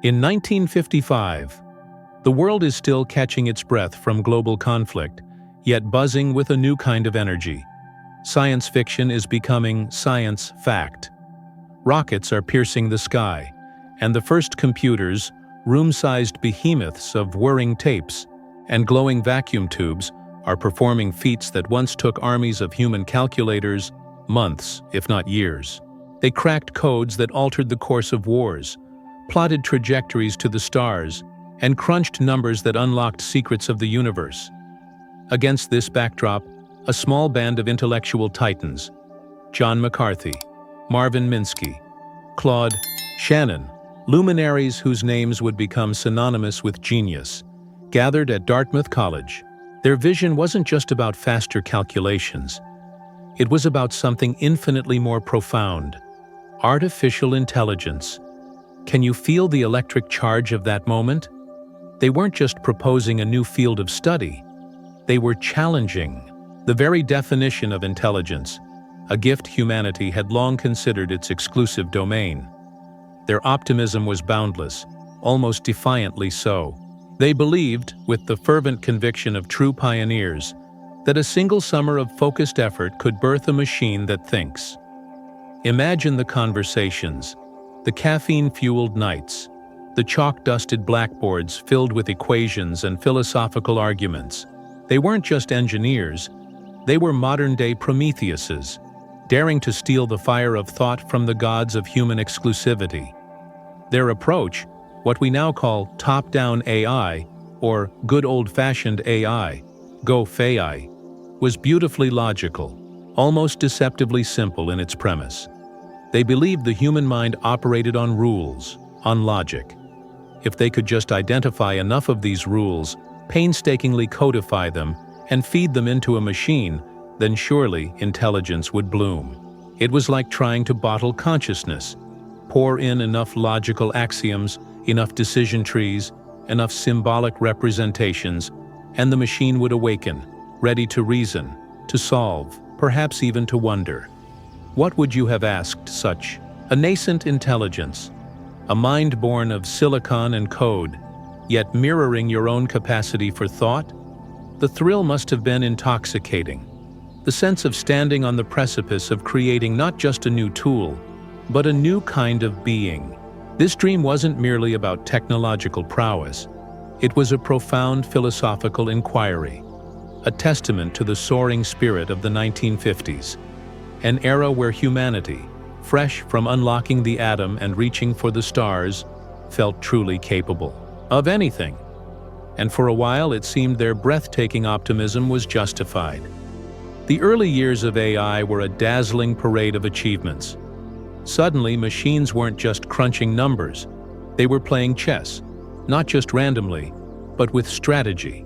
In 1955, the world is still catching its breath from global conflict, yet buzzing with a new kind of energy. Science fiction is becoming science fact. Rockets are piercing the sky, and the first computers, room-sized behemoths of whirring tapes and glowing vacuum tubes, are performing feats that once took armies of human calculators months, if not years. They cracked codes that altered the course of wars, plotted trajectories to the stars, and crunched numbers that unlocked secrets of the universe. Against this backdrop, a small band of intellectual titans, John McCarthy, Marvin Minsky, Claude Shannon, luminaries whose names would become synonymous with genius, gathered at Dartmouth College. Their vision wasn't just about faster calculations. It was about something infinitely more profound: artificial intelligence. Can you feel the electric charge of that moment? They weren't just proposing a new field of study. They were challenging the very definition of intelligence, a gift humanity had long considered its exclusive domain. Their optimism was boundless, almost defiantly so. They believed, with the fervent conviction of true pioneers, that a single summer of focused effort could birth a machine that thinks. Imagine the conversations, the caffeine-fueled nights, the chalk-dusted blackboards filled with equations and philosophical arguments. They weren't just engineers, they were modern-day Prometheuses, daring to steal the fire of thought from the gods of human exclusivity. Their approach, what we now call top-down AI, or good old-fashioned AI, go-fei, was beautifully logical, almost deceptively simple in its premise. They believed the human mind operated on rules, on logic. If they could just identify enough of these rules, painstakingly codify them, and feed them into a machine, then surely intelligence would bloom. It was like trying to bottle consciousness, pour in enough logical axioms, enough decision trees, enough symbolic representations, and the machine would awaken, ready to reason, to solve, perhaps even to wonder. What would you have asked such a nascent intelligence, a mind born of silicon and code, yet mirroring your own capacity for thought? The thrill must have been intoxicating. The sense of standing on the precipice of creating not just a new tool, but a new kind of being. This dream wasn't merely about technological prowess. It was a profound philosophical inquiry, a testament to the soaring spirit of the 1950s, an era where humanity, fresh from unlocking the atom and reaching for the stars, felt truly capable of anything. And for a while it seemed their breathtaking optimism was justified. The early years of AI were a dazzling parade of achievements. Suddenly, machines weren't just crunching numbers. They were playing chess, not just randomly, but with strategy.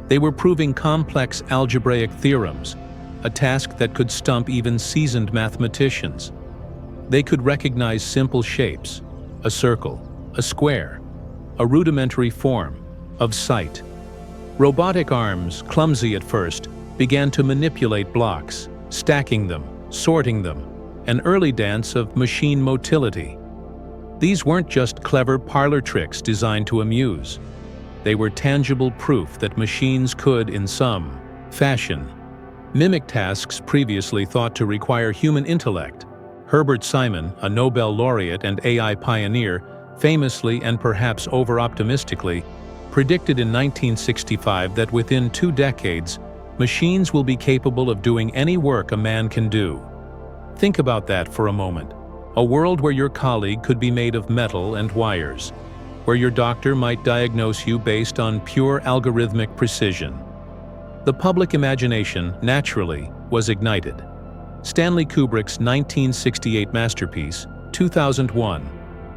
They were proving complex algebraic theorems, a task that could stump even seasoned mathematicians. They could recognize simple shapes, a circle, a square, a rudimentary form of sight. Robotic arms, clumsy at first, began to manipulate blocks, stacking them, sorting them, an early dance of machine motility. These weren't just clever parlor tricks designed to amuse. They were tangible proof that machines could, in some fashion, mimic tasks previously thought to require human intellect. Herbert Simon, a Nobel laureate and AI pioneer, famously and perhaps over-optimistically, predicted in 1965 that within 2 decades, machines will be capable of doing any work a man can do. Think about that for a moment. A world where your colleague could be made of metal and wires, where your doctor might diagnose you based on pure algorithmic precision. The public imagination, naturally, was ignited. Stanley Kubrick's 1968 masterpiece, 2001,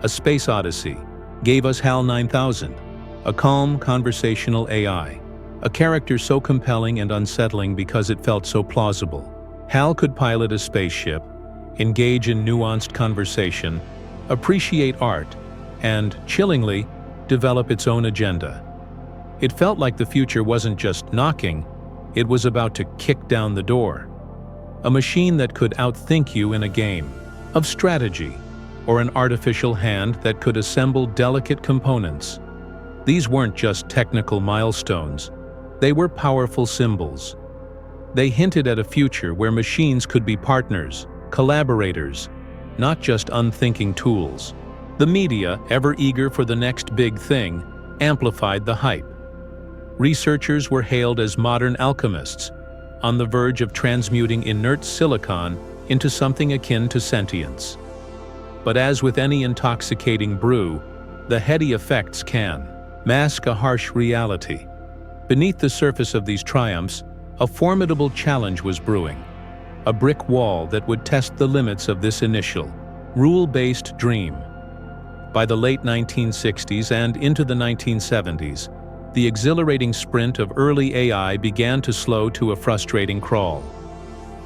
A Space Odyssey, gave us HAL 9000, a calm conversational AI, a character so compelling and unsettling because it felt so plausible. HAL could pilot a spaceship, engage in nuanced conversation, appreciate art, and, chillingly, develop its own agenda. It felt like the future wasn't just knocking, it was about to kick down the door. A machine that could outthink you in a game of strategy, or an artificial hand that could assemble delicate components. These weren't just technical milestones, they were powerful symbols. They hinted at a future where machines could be partners, collaborators, not just unthinking tools. The media, ever eager for the next big thing, amplified the hype. Researchers were hailed as modern alchemists, on the verge of transmuting inert silicon into something akin to sentience. But as with any intoxicating brew, the heady effects can mask a harsh reality. Beneath the surface of these triumphs, a formidable challenge was brewing, a brick wall that would test the limits of this initial, rule-based dream. By the late 1960s and into the 1970s, the exhilarating sprint of early AI began to slow to a frustrating crawl.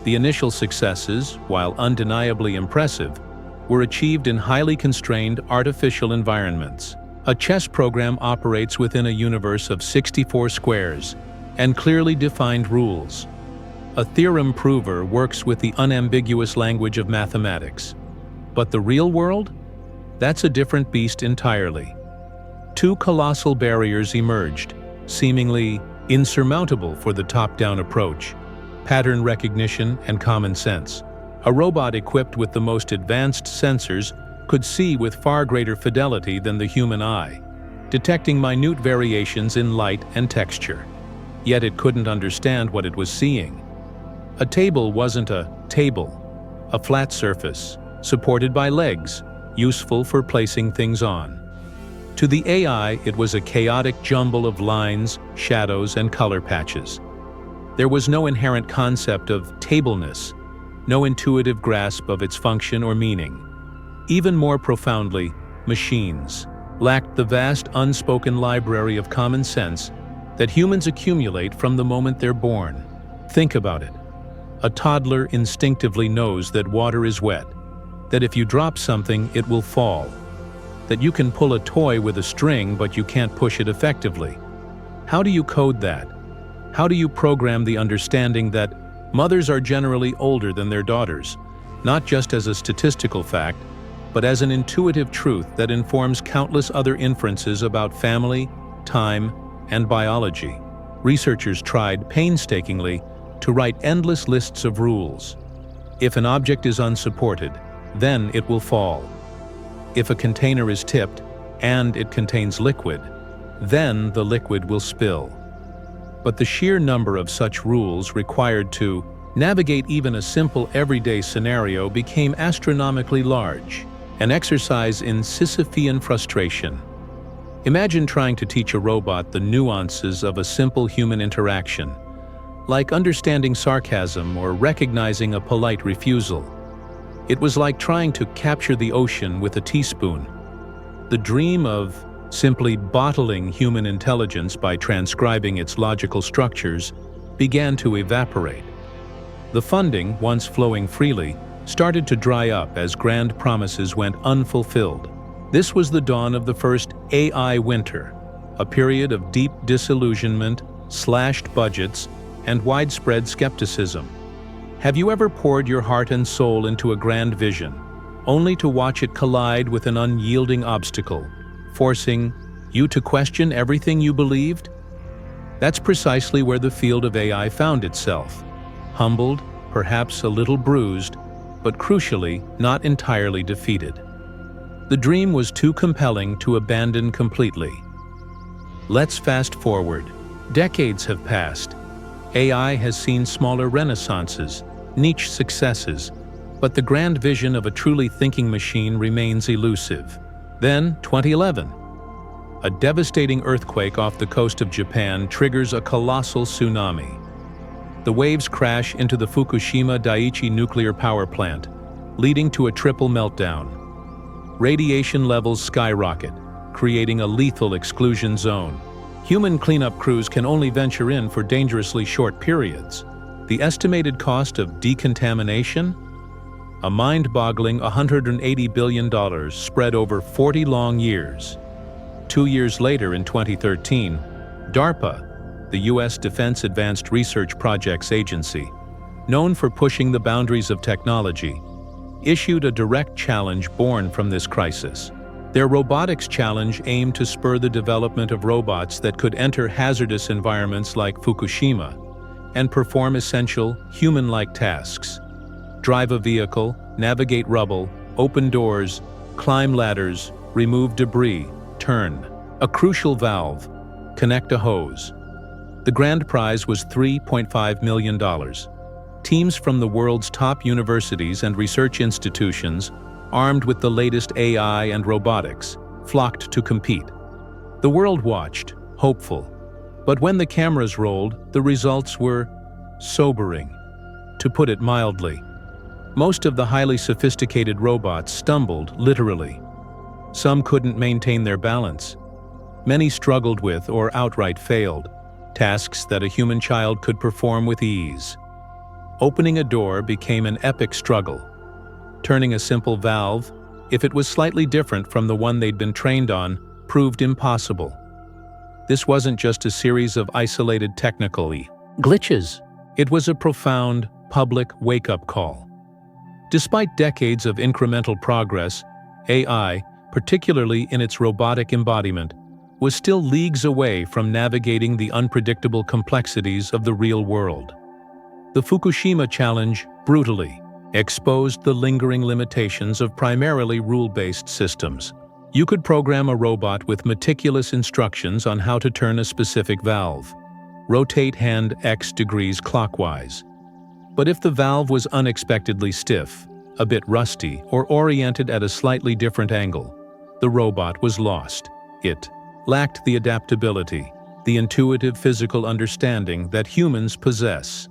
The initial successes, while undeniably impressive, were achieved in highly constrained artificial environments. A chess program operates within a universe of 64 squares and clearly defined rules. A theorem prover works with the unambiguous language of mathematics. But the real world? That's a different beast entirely. Two colossal barriers emerged, seemingly insurmountable for the top-down approach: pattern recognition and common sense. A robot equipped with the most advanced sensors could see with far greater fidelity than the human eye, detecting minute variations in light and texture. Yet it couldn't understand what it was seeing. A table wasn't a table, a flat surface, supported by legs, useful for placing things on. To the AI, it was a chaotic jumble of lines, shadows, and color patches. There was no inherent concept of tableness, no intuitive grasp of its function or meaning. Even more profoundly, machines lacked the vast unspoken library of common sense that humans accumulate from the moment they're born. Think about it. A toddler instinctively knows that water is wet, that if you drop something, it will fall, that you can pull a toy with a string but you can't push it effectively. How do you code that? How do you program the understanding that mothers are generally older than their daughters, not just as a statistical fact, but as an intuitive truth that informs countless other inferences about family, time, and biology? Researchers tried painstakingly to write endless lists of rules. If an object is unsupported, then it will fall. If a container is tipped and it contains liquid, then the liquid will spill. But the sheer number of such rules required to navigate even a simple everyday scenario became astronomically large, an exercise in Sisyphean frustration. Imagine trying to teach a robot the nuances of a simple human interaction, like understanding sarcasm or recognizing a polite refusal. It was like trying to capture the ocean with a teaspoon. The dream of simply bottling human intelligence by transcribing its logical structures began to evaporate. The funding, once flowing freely, started to dry up as grand promises went unfulfilled. This was the dawn of the first AI winter, a period of deep disillusionment, slashed budgets, and widespread skepticism. Have you ever poured your heart and soul into a grand vision, only to watch it collide with an unyielding obstacle, forcing you to question everything you believed? That's precisely where the field of AI found itself, humbled, perhaps a little bruised, but crucially not entirely defeated. The dream was too compelling to abandon completely. Let's fast forward. Decades have passed. AI has seen smaller renaissances, niche successes, but the grand vision of a truly thinking machine remains elusive. Then, 2011. A devastating earthquake off the coast of Japan triggers a colossal tsunami. The waves crash into the Fukushima Daiichi nuclear power plant, leading to a triple meltdown. Radiation levels skyrocket, creating a lethal exclusion zone. Human cleanup crews can only venture in for dangerously short periods. The estimated cost of decontamination? A mind-boggling $180 billion spread over 40 long years. 2 years later, in 2013, DARPA, the U.S. Defense Advanced Research Projects Agency, known for pushing the boundaries of technology, issued a direct challenge born from this crisis. Their robotics challenge aimed to spur the development of robots that could enter hazardous environments like Fukushima and perform essential, human-like tasks. Drive a vehicle, navigate rubble, open doors, climb ladders, remove debris, turn a crucial valve, connect a hose. The grand prize was $3.5 million. Teams from the world's top universities and research institutions, armed with the latest AI and robotics, flocked to compete. The world watched, hopeful. But when the cameras rolled, the results were sobering, to put it mildly. Most of the highly sophisticated robots stumbled, literally. Some couldn't maintain their balance. Many struggled with or outright failed, tasks that a human child could perform with ease. Opening a door became an epic struggle. Turning a simple valve, if it was slightly different from the one they'd been trained on, proved impossible. This wasn't just a series of isolated technical glitches. It was a profound, public wake-up call. Despite decades of incremental progress, AI, particularly in its robotic embodiment, was still leagues away from navigating the unpredictable complexities of the real world. The Fukushima challenge brutally exposed the lingering limitations of primarily rule-based systems. You could program a robot with meticulous instructions on how to turn a specific valve. Rotate hand X degrees clockwise. But if the valve was unexpectedly stiff, a bit rusty, or oriented at a slightly different angle, the robot was lost. It lacked the adaptability, the intuitive physical understanding that humans possess.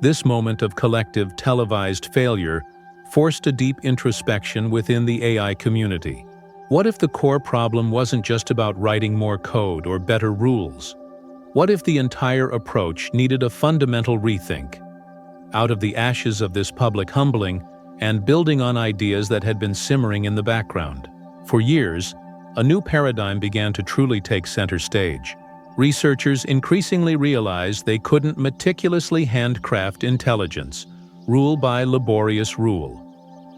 This moment of collective televised failure forced a deep introspection within the AI community. What if the core problem wasn't just about writing more code or better rules? What if the entire approach needed a fundamental rethink? Out of the ashes of this public humbling, and building on ideas that had been simmering in the background for years, a new paradigm began to truly take center stage. Researchers increasingly realized they couldn't meticulously handcraft intelligence, rule by laborious rule.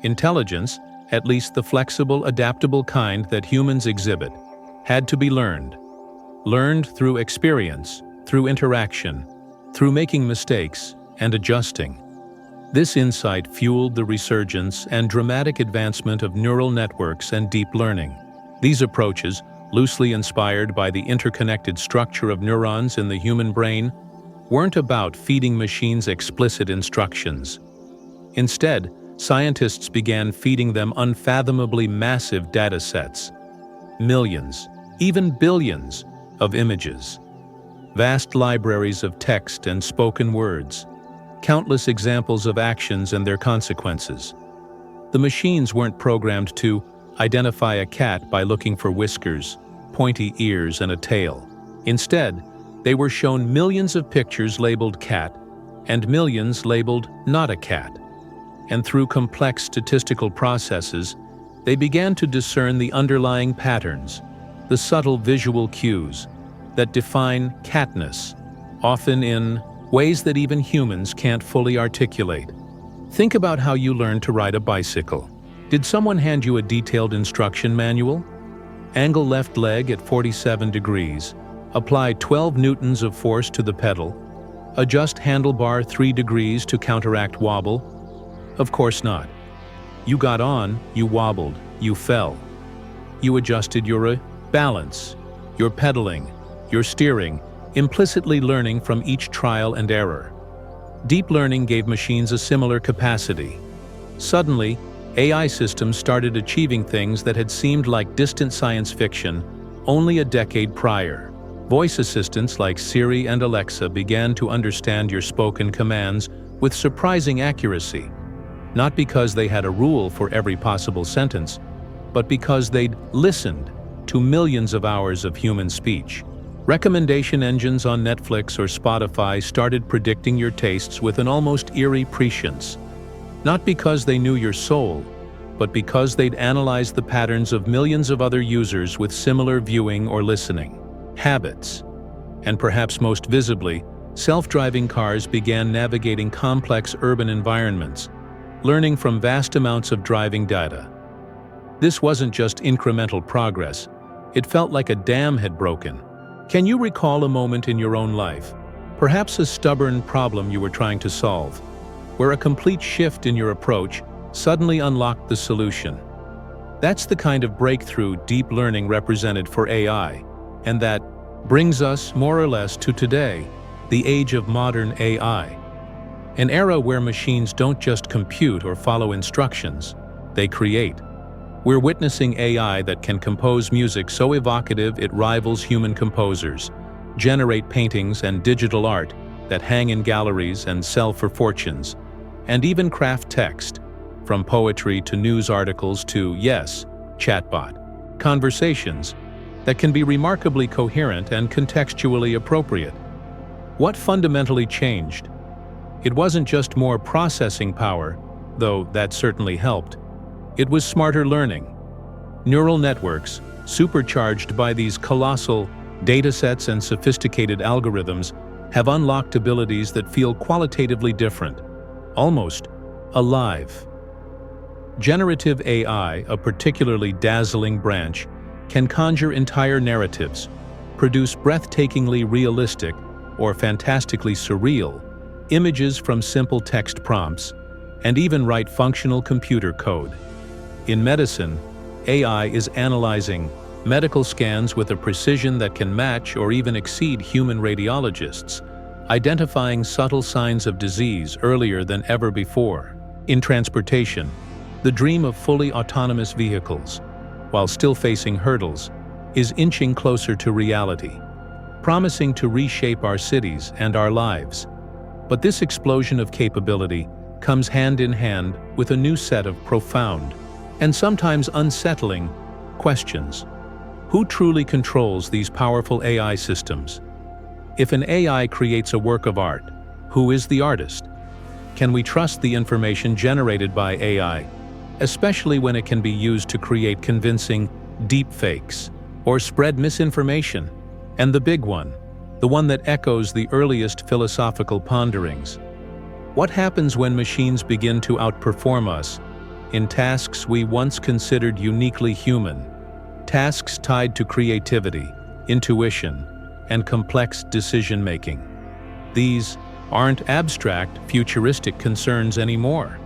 Intelligence, at least the flexible, adaptable kind that humans exhibit, had to be learned. Learned through experience, through interaction, through making mistakes and adjusting. This insight fueled the resurgence and dramatic advancement of neural networks and deep learning. These approaches, loosely inspired by the interconnected structure of neurons in the human brain, weren't about feeding machines explicit instructions. Instead, scientists began feeding them unfathomably massive data sets. Millions, even billions, of images. Vast libraries of text and spoken words. Countless examples of actions and their consequences. The machines weren't programmed to identify a cat by looking for whiskers, pointy ears, and a tail. Instead, they were shown millions of pictures labeled cat and millions labeled not a cat. And through complex statistical processes, they began to discern the underlying patterns, the subtle visual cues that define catness, often in ways that even humans can't fully articulate. Think about how you learned to ride a bicycle. Did someone hand you a detailed instruction manual? Angle left leg at 47 degrees. Apply 12 newtons of force to the pedal. Adjust handlebar 3 degrees to counteract wobble. Of course not. You got on, you wobbled, you fell. You adjusted your balance, your pedaling, your steering, implicitly learning from each trial and error. Deep learning gave machines a similar capacity. Suddenly, AI systems started achieving things that had seemed like distant science fiction only a decade prior. Voice assistants like Siri and Alexa began to understand your spoken commands with surprising accuracy, not because they had a rule for every possible sentence, but because they'd listened to millions of hours of human speech. Recommendation engines on Netflix or Spotify started predicting your tastes with an almost eerie prescience. Not because they knew your soul, but because they'd analyzed the patterns of millions of other users with similar viewing or listening habits. And perhaps most visibly, self-driving cars began navigating complex urban environments, learning from vast amounts of driving data. This wasn't just incremental progress, it felt like a dam had broken. Can you recall a moment in your own life, perhaps a stubborn problem you were trying to solve, where a complete shift in your approach suddenly unlocked the solution? That's the kind of breakthrough deep learning represented for AI, and that brings us more or less to today, the age of modern AI. An era where machines don't just compute or follow instructions, they create. We're witnessing AI that can compose music so evocative it rivals human composers, generate paintings and digital art that hang in galleries and sell for fortunes, and even craft text, from poetry to news articles to, yes, chatbot, conversations that can be remarkably coherent and contextually appropriate. What fundamentally changed? It wasn't just more processing power, though that certainly helped. It was smarter learning. Neural networks, supercharged by these colossal datasets and sophisticated algorithms, have unlocked abilities that feel qualitatively different, almost alive. Generative AI, a particularly dazzling branch, can conjure entire narratives, produce breathtakingly realistic or fantastically surreal images from simple text prompts, and even write functional computer code. In medicine, AI is analyzing medical scans with a precision that can match or even exceed human radiologists, identifying subtle signs of disease earlier than ever before. In transportation, the dream of fully autonomous vehicles, while still facing hurdles, is inching closer to reality, promising to reshape our cities and our lives. But this explosion of capability comes hand in hand with a new set of profound and sometimes unsettling questions. Who truly controls these powerful AI systems? If an AI creates a work of art, who is the artist? Can we trust the information generated by AI, especially when it can be used to create convincing deepfakes or spread misinformation? And the big one, the one that echoes the earliest philosophical ponderings. What happens when machines begin to outperform us in tasks we once considered uniquely human? Tasks tied to creativity, intuition, and complex decision-making. These aren't abstract, futuristic concerns anymore.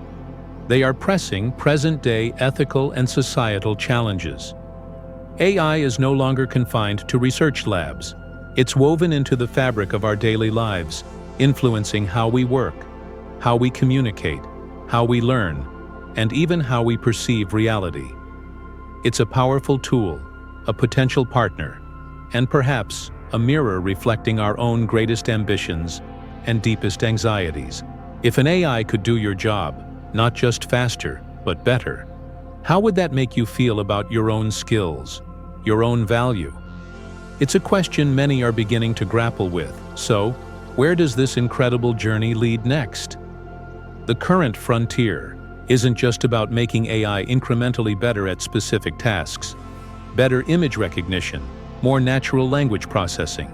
They are pressing, present-day ethical and societal challenges. AI is no longer confined to research labs. It's woven into the fabric of our daily lives, influencing how we work, how we communicate, how we learn, and even how we perceive reality. It's a powerful tool, a potential partner, and perhaps a mirror reflecting our own greatest ambitions and deepest anxieties. If an AI could do your job, not just faster, but better, how would that make you feel about your own skills, your own value? It's a question many are beginning to grapple with. So, where does this incredible journey lead next? The current frontier isn't just about making AI incrementally better at specific tasks. Better image recognition, more natural language processing.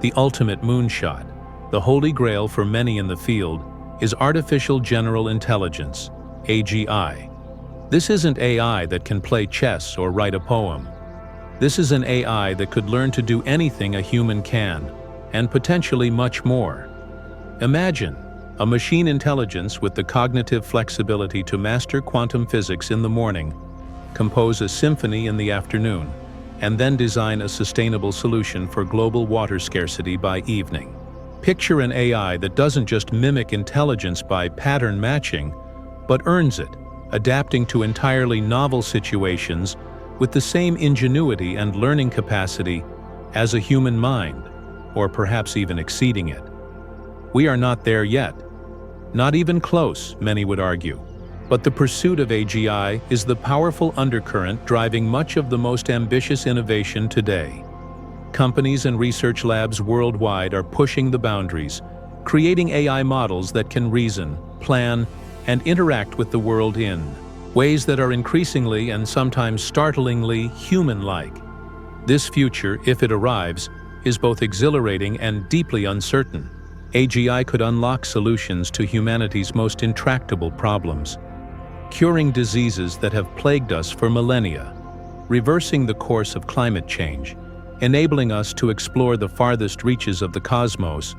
The ultimate moonshot, the holy grail for many in the field, is artificial general intelligence, AGI. This isn't AI that can play chess or write a poem. This is an AI that could learn to do anything a human can, and potentially much more. Imagine a machine intelligence with the cognitive flexibility to master quantum physics in the morning, compose a symphony in the afternoon, and then design a sustainable solution for global water scarcity by evening. Picture an AI that doesn't just mimic intelligence by pattern matching, but earns it, adapting to entirely novel situations with the same ingenuity and learning capacity as a human mind, or perhaps even exceeding it. We are not there yet. Not even close, many would argue. But the pursuit of AGI is the powerful undercurrent driving much of the most ambitious innovation today. Companies and research labs worldwide are pushing the boundaries, creating AI models that can reason, plan, and interact with the world in ways that are increasingly and sometimes startlingly human-like. This future, if it arrives, is both exhilarating and deeply uncertain. AGI could unlock solutions to humanity's most intractable problems, curing diseases that have plagued us for millennia, reversing the course of climate change, enabling us to explore the farthest reaches of the cosmos,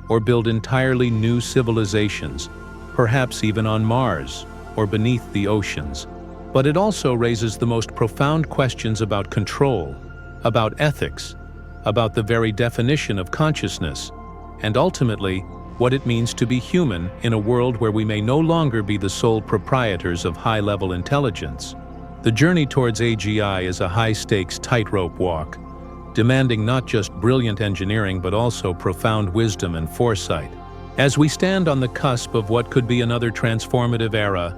or build entirely new civilizations, perhaps even on Mars or beneath the oceans. But it also raises the most profound questions about control, about ethics, about the very definition of consciousness, and ultimately, what it means to be human in a world where we may no longer be the sole proprietors of high-level intelligence. The journey towards AGI is a high-stakes tightrope walk, demanding not just brilliant engineering but also profound wisdom and foresight. As we stand on the cusp of what could be another transformative era,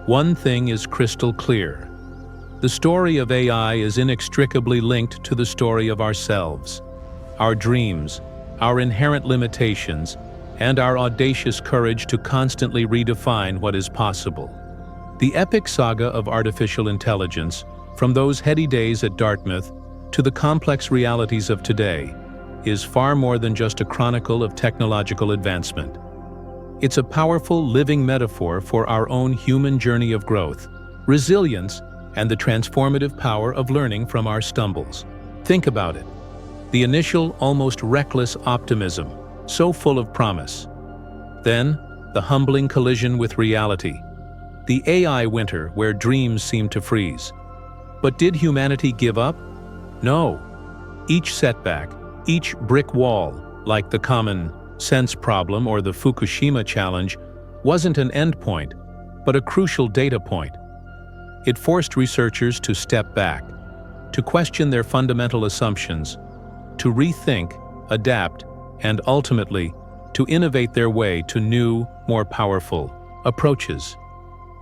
one thing is crystal clear. The story of AI is inextricably linked to the story of ourselves, our dreams, our inherent limitations, and our audacious courage to constantly redefine what is possible. The epic saga of artificial intelligence, from those heady days at Dartmouth to the complex realities of today, is far more than just a chronicle of technological advancement. It's a powerful, living metaphor for our own human journey of growth, resilience, and the transformative power of learning from our stumbles. Think about it. The initial, almost reckless optimism, so full of promise. Then, the humbling collision with reality. The AI winter where dreams seemed to freeze. But did humanity give up? No. Each setback, each brick wall, like the common sense problem or the Fukushima challenge, wasn't an endpoint, but a crucial data point. It forced researchers to step back, to question their fundamental assumptions, to rethink, adapt, and ultimately, to innovate their way to new, more powerful approaches.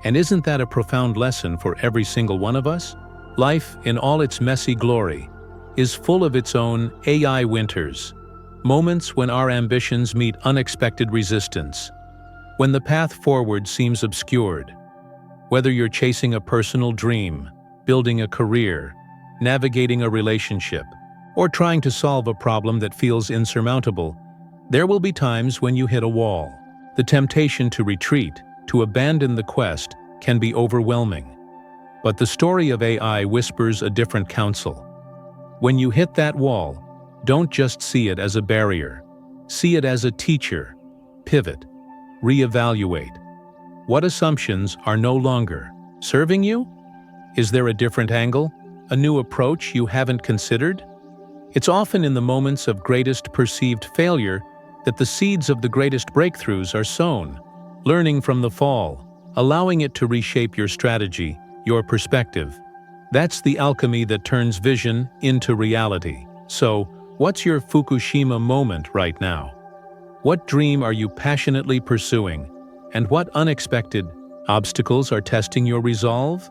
And isn't that a profound lesson for every single one of us? Life, in all its messy glory, is full of its own AI winters, moments when our ambitions meet unexpected resistance, when the path forward seems obscured. Whether you're chasing a personal dream, building a career, navigating a relationship, or trying to solve a problem that feels insurmountable, there will be times when you hit a wall. The temptation to retreat, to abandon the quest, can be overwhelming. But the story of AI whispers a different counsel. When you hit that wall, don't just see it as a barrier. See it as a teacher. Pivot. Reevaluate. What assumptions are no longer serving you? Is there a different angle? A new approach you haven't considered? It's often in the moments of greatest perceived failure that the seeds of the greatest breakthroughs are sown. Learning from the fall, allowing it to reshape your strategy, your perspective. That's the alchemy that turns vision into reality. So, what's your Fukushima moment right now? What dream are you passionately pursuing? And what unexpected obstacles are testing your resolve?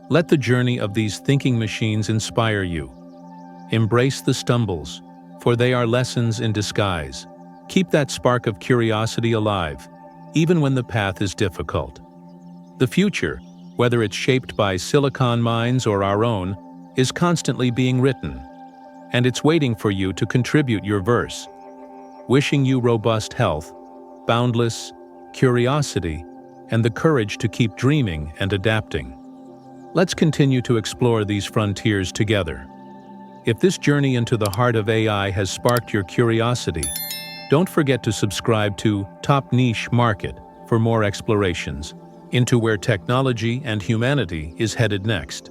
Let the journey of these thinking machines inspire you. Embrace the stumbles, for they are lessons in disguise. Keep that spark of curiosity alive, even when the path is difficult. The future, whether it's shaped by silicon minds or our own, is constantly being written, and it's waiting for you to contribute your verse. Wishing you robust health, boundless curiosity, and the courage to keep dreaming and adapting. Let's continue to explore these frontiers together. If this journey into the heart of AI has sparked your curiosity, don't forget to subscribe to Top Niche Market for more explorations into where technology and humanity is headed next.